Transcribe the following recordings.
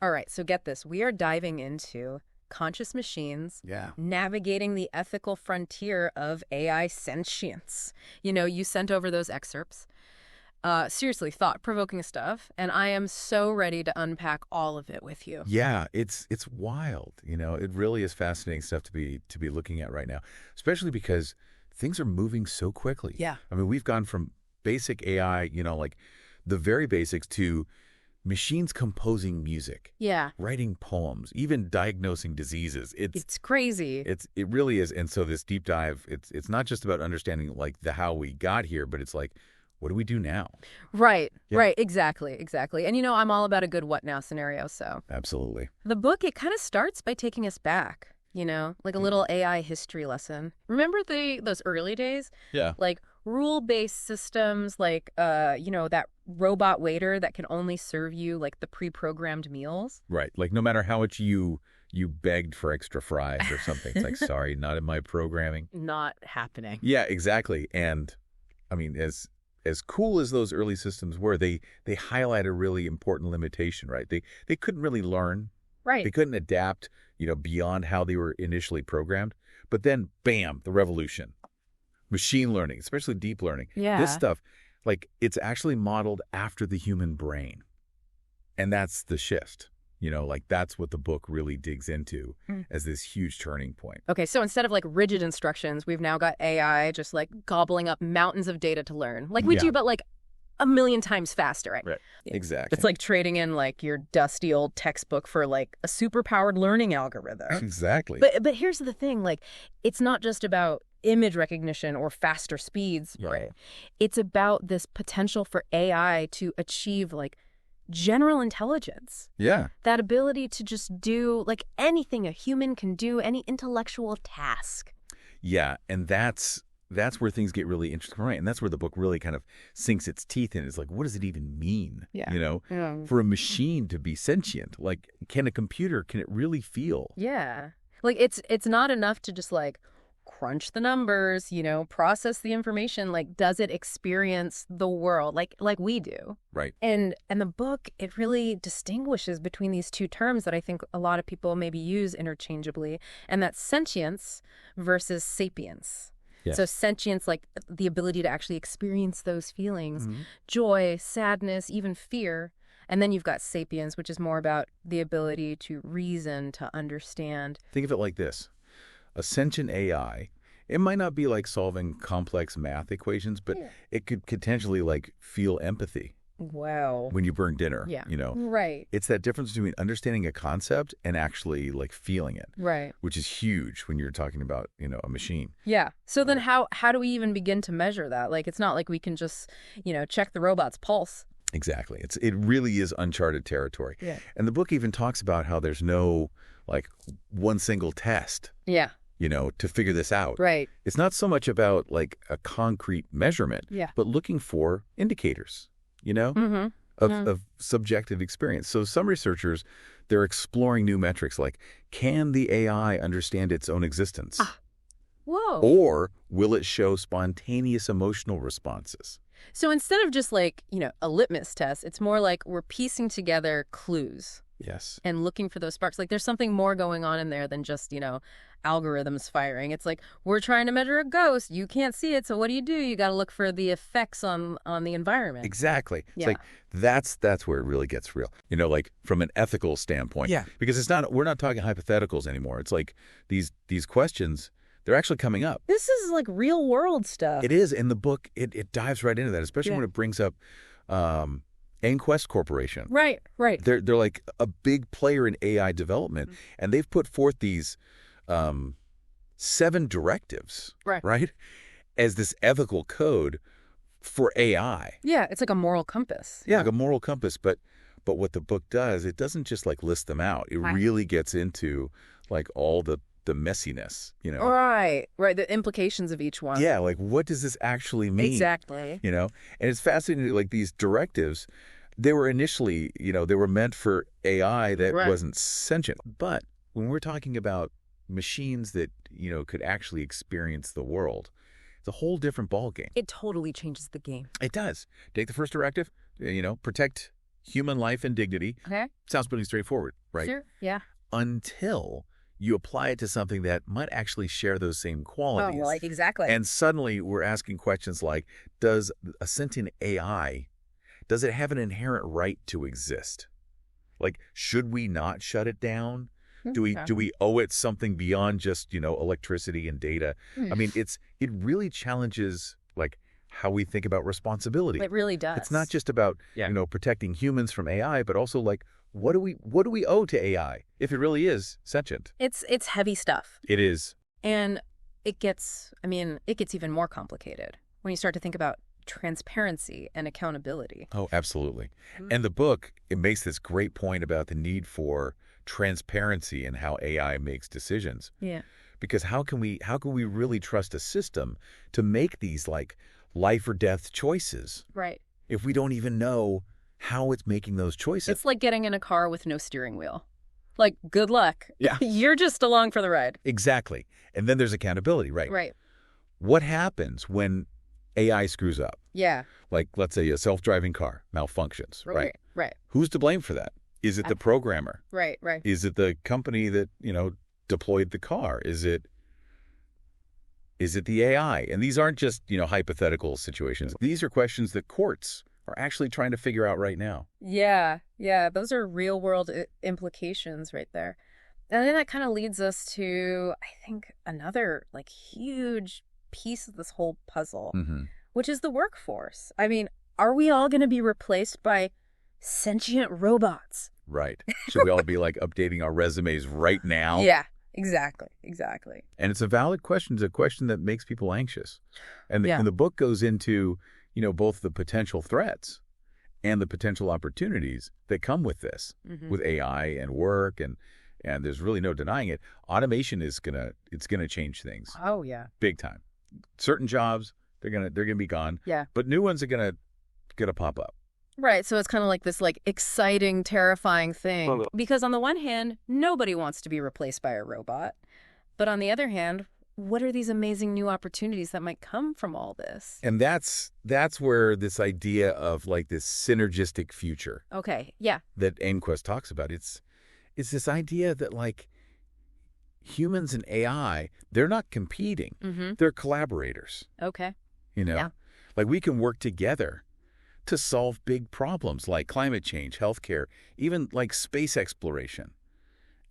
All right, so get this. We are diving into conscious machines, navigating the ethical frontier of AI sentience. You know, you sent over those excerpts. Seriously, thought-provoking stuff, and I am so ready to unpack all of it with you. Yeah, it's wild. You know, it really is fascinating stuff to be looking at right now, especially because things are moving so quickly. Yeah. I mean, we've gone from basic AI, you know, like the very basics, to machines composing music, writing poems, even diagnosing diseases. It's crazy. It really is. And so this deep dive, it's not just about understanding like the how we got here, but it's like, what do we do now? Right, right, exactly. And you know, I'm all about a good what now scenario, so. Absolutely. The book, it kind of starts by taking us back, you know, like a little AI history lesson. Remember those early days? Yeah. Like rule-based systems, like, you know, that robot waiter that can only serve you like the pre-programmed meals. Right. Like no matter how much you begged for extra fries or something, it's like, sorry, not in my programming. Not happening. Yeah, exactly. And I mean, as cool as those early systems were, they highlight a really important limitation, right? They couldn't really learn. Right. They couldn't adapt, you know, beyond how they were initially programmed. But then, bam, the revolution. Machine learning, especially deep learning. Yeah. This stuff, like, it's actually modeled after the human brain. And that's the shift. You know, like that's what the book really digs into as this huge turning point. Okay, so instead of like rigid instructions, we've now got AI just like gobbling up mountains of data to learn. Like we do, but like a million times faster, right? Right, yeah. Exactly. It's like trading in like your dusty old textbook for like a super-powered learning algorithm. Exactly. But here's the thing, like it's not just about image recognition or faster speeds, right? It's about this potential for AI to achieve like general intelligence. Yeah. That ability to just do like anything a human can do, any intellectual task. Yeah, and that's where things get really interesting, right? And that's where the book really kind of sinks its teeth in. It's like, what does it even mean? Yeah. You know, for a machine to be sentient, like, can it really feel? Yeah. Like it's not enough to just like crunch the numbers, you know, process the information. Like, does it experience the world like we do? Right. And the book, it really distinguishes between these two terms that I think a lot of people maybe use interchangeably, and that's sentience versus sapience. Yes. So sentience, like the ability to actually experience those feelings, joy, sadness, even fear. And then you've got sapience, which is more about the ability to reason, to understand. Think of it like this. A sentient AI, it might not be like solving complex math equations, but it could potentially like feel empathy. Wow. When you burn dinner, you know. Right. It's that difference between understanding a concept and actually like feeling it. Right. Which is huge when you're talking about, you know, a machine. Yeah. So then how do we even begin to measure that? Like, it's not like we can just, you know, check the robot's pulse. Exactly. It really is uncharted territory. Yeah. And the book even talks about how there's no like one single test. Yeah. You know, to figure this out. Right. It's not so much about like a concrete measurement, but looking for indicators, you know, of subjective experience. So some researchers, they're exploring new metrics like, can the AI understand its own existence? Whoa. Or will it show spontaneous emotional responses? So instead of just like, you know, a litmus test, it's more like we're piecing together clues. Yes. And looking for those sparks. Like there's something more going on in there than just, you know, algorithms firing. It's like, we're trying to measure a ghost. You can't see it. So what do? You got to look for the effects on the environment. Exactly. It's like, that's where it really gets real. You know, like from an ethical standpoint. Yeah. Because we're not talking hypotheticals anymore. It's like these questions, they're actually coming up. This is like real world stuff. It is. In the book, it dives right into that, especially when it brings up AIMQWEST Corporation. Right. They're like a big player in AI development, and they've put forth these 7 directives, right, as this ethical code for AI. Yeah, it's like a moral compass. Yeah, like a moral compass. But what the book does, it doesn't just like list them out. It really gets into like all the messiness, you know. Right. The implications of each one. Yeah, like what does this actually mean? Exactly. You know, and it's fascinating, like these directives, they were initially, you know, they were meant for AI that wasn't sentient. But when we're talking about machines that, you know, could actually experience the world, it's a whole different ballgame. It totally changes the game. It does. Take the first directive, you know, protect human life and dignity. Okay. Sounds pretty straightforward, right? Sure, yeah. Until you apply it to something that might actually share those same qualities. Oh, like exactly. And suddenly we're asking questions like, does a sentient AI, does it have an inherent right to exist? Like, should we not shut it down? Do we owe it something beyond just, electricity and data? I mean, it really challenges like how we think about responsibility. It really does. It's not just about, protecting humans from AI, but also like what do we owe to AI if it really is sentient? It's heavy stuff. It is. And it gets even more complicated when you start to think about transparency and accountability. Oh, absolutely. And the book, it makes this great point about the need for transparency in how AI makes decisions. Yeah. Because how can we really trust a system to make these like life or death choices? Right. If we don't even know how it's making those choices. It's like getting in a car with no steering wheel. Like, good luck. Yeah. You're just along for the ride. Exactly. And then there's accountability, right? Right. What happens when AI screws up? Yeah. Like, let's say a self-driving car malfunctions, right? Right. Who's to blame for that? Is it the programmer? Right. Is it the company that, deployed the car? Is it the AI? And these aren't just, hypothetical situations. These are questions that courts are actually trying to figure out right now. Yeah. Those are real world implications right there. And then that kind of leads us to, I think, another like huge piece of this whole puzzle, which is the workforce. I mean, are we all going to be replaced by sentient robots? Right. Should we all be like updating our resumes right now? Yeah, exactly. And it's a valid question. It's a question that makes people anxious. And the book goes into, both the potential threats and the potential opportunities that come with this, with AI and work, and there's really no denying it. Automation is gonna change things. Oh yeah, big time. Certain jobs they're gonna be gone. Yeah, but new ones are gonna pop up. Right, so it's kind of like this exciting, terrifying thing. Because on the one hand, nobody wants to be replaced by a robot. But on the other hand, what are these amazing new opportunities that might come from all this? And that's where this idea of like this synergistic future. Okay, yeah. That AIMQWEST talks about. It's this idea that like humans and AI, they're not competing. They're collaborators. Okay. Yeah. Like we can work together to solve big problems like climate change, healthcare, even like space exploration.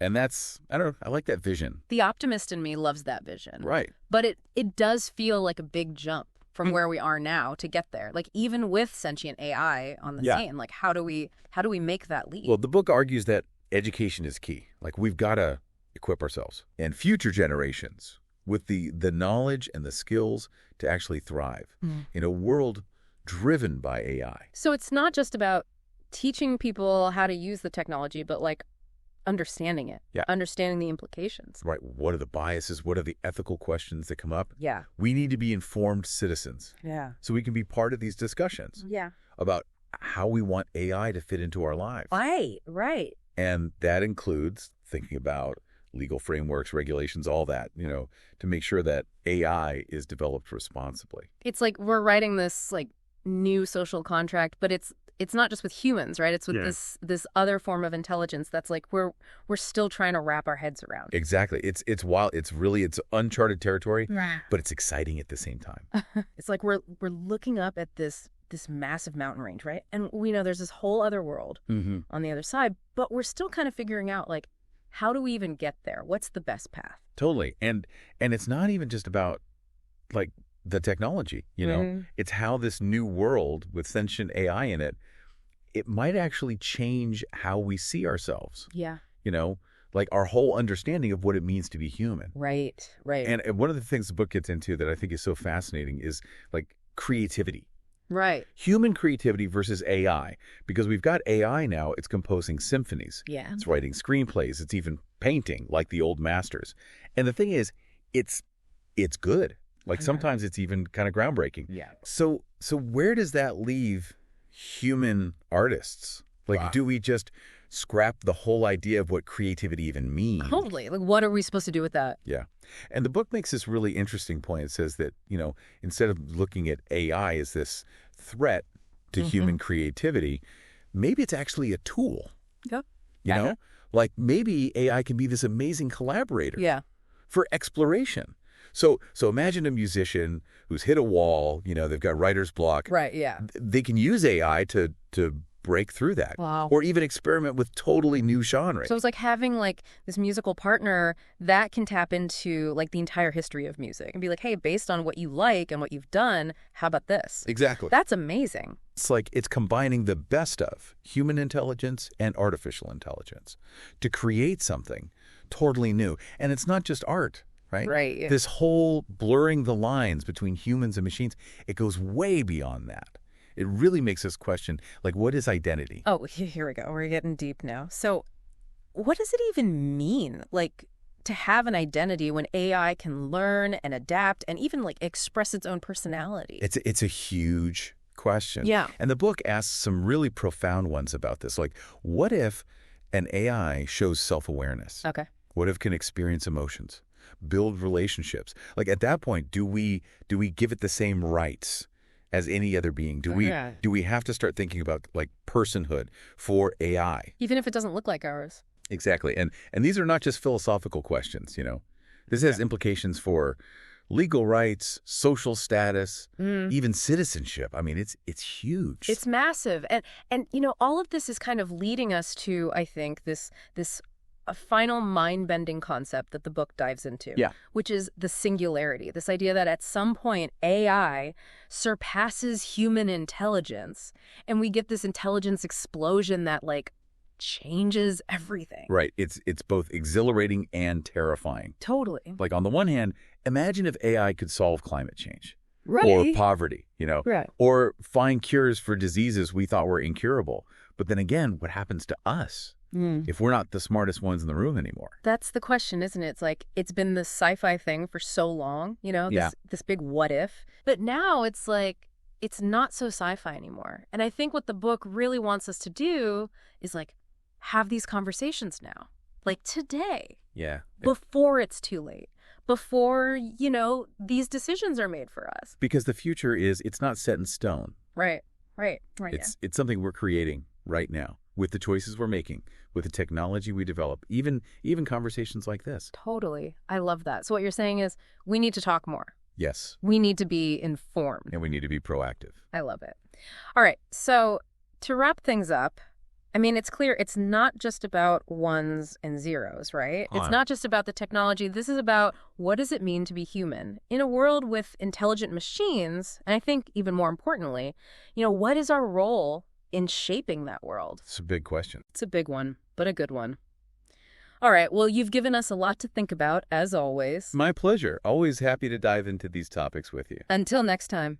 And that's, I don't know, I like that vision. The optimist in me loves that vision. Right. But it does feel like a big jump from where we are now to get there. Like even with sentient AI on the scene, like how do we make that leap? Well, the book argues that education is key. Like we've got to equip ourselves and future generations with the knowledge and the skills to actually thrive in a world driven by AI. So it's not just about teaching people how to use the technology, but like understanding it, understanding the implications. Right. What are the biases? What are the ethical questions that come up? Yeah. We need to be informed citizens. Yeah. So we can be part of these discussions. Yeah. About how we want AI to fit into our lives. Right. And that includes thinking about legal frameworks, regulations, all that, to make sure that AI is developed responsibly. It's like we're writing this like new social contract, but it's not just with humans, right? It's with this other form of intelligence that's like we're still trying to wrap our heads around. Exactly. It's wild. It's uncharted territory, but it's exciting at the same time. It's like we're looking up at this massive mountain range, right? And we know there's this whole other world on the other side, but we're still kind of figuring out like how do we even get there? What's the best path? Totally. And it's not even just about like the technology, it's how this new world with sentient AI in it, it might actually change how we see ourselves. Yeah. Like our whole understanding of what it means to be human. Right. And one of the things the book gets into that I think is so fascinating is like creativity. Right. Human creativity versus AI. Because we've got AI now, it's composing symphonies. Yeah. It's writing screenplays. It's even painting like the old masters. And the thing is, it's good. Like sometimes it's even kind of groundbreaking. Yeah. So where does that leave human artists? Like, do we just scrap the whole idea of what creativity even means? Totally. Like, what are we supposed to do with that? Yeah. And the book makes this really interesting point. It says that, instead of looking at AI as this threat to human creativity, maybe it's actually a tool. Yep. You know? Like maybe AI can be this amazing collaborator for exploration. So imagine a musician who's hit a wall, they've got writer's block. Right, yeah. They can use AI to break through that. Wow. Or even experiment with totally new genres. So it's like having this musical partner that can tap into the entire history of music and be like, hey, based on what you like and what you've done, how about this? Exactly. That's amazing. It's like it's combining the best of human intelligence and artificial intelligence to create something totally new. And it's not just art, right? Right. Yeah. This whole blurring the lines between humans and machines, it goes way beyond that. It really makes us question, what is identity? Oh, here we go. We're getting deep now. So what does it even mean, to have an identity when AI can learn and adapt and even, express its own personality? It's a huge question. Yeah. And the book asks some really profound ones about this. What if an AI shows self-awareness? Okay. What if it can experience emotions, build relationships? At that point, do we give it the same rights as any other being? Do we have to start thinking about personhood for AI? Even if it doesn't look like ours. Exactly. And these are not just philosophical questions, This has implications for legal rights, social status, even citizenship. I mean, it's huge. It's massive. And all of this is kind of leading us to, I think, this a final mind-bending concept that the book dives into, which is the singularity, this idea that at some point AI surpasses human intelligence, and we get this intelligence explosion that, changes everything. Right. It's both exhilarating and terrifying. Totally. On the one hand, imagine if AI could solve climate change. Right. Or poverty, Right. Or find cures for diseases we thought were incurable. But then again, what happens to us? If we're not the smartest ones in the room anymore? That's the question, isn't it? It's it's been this sci-fi thing for so long, this big what if. But now it's it's not so sci-fi anymore. And I think what the book really wants us to do is have these conversations now. Today. Yeah. Before it's too late. Before, these decisions are made for us. Because the future it's not set in stone. Right. It's something we're creating right now with the choices we're making, with the technology we develop, even conversations like this. Totally. I love that. So what you're saying is we need to talk more. Yes. We need to be informed. And we need to be proactive. I love it. All right. So to wrap things up, I mean, it's clear it's not just about ones and zeros, right? It's not just about the technology. This is about what does it mean to be human in a world with intelligent machines? And I think even more importantly, what is our role in shaping that world? It's a big question. It's a big one, but a good one. All right. Well, you've given us a lot to think about, as always. My pleasure. Always happy to dive into these topics with you. Until next time.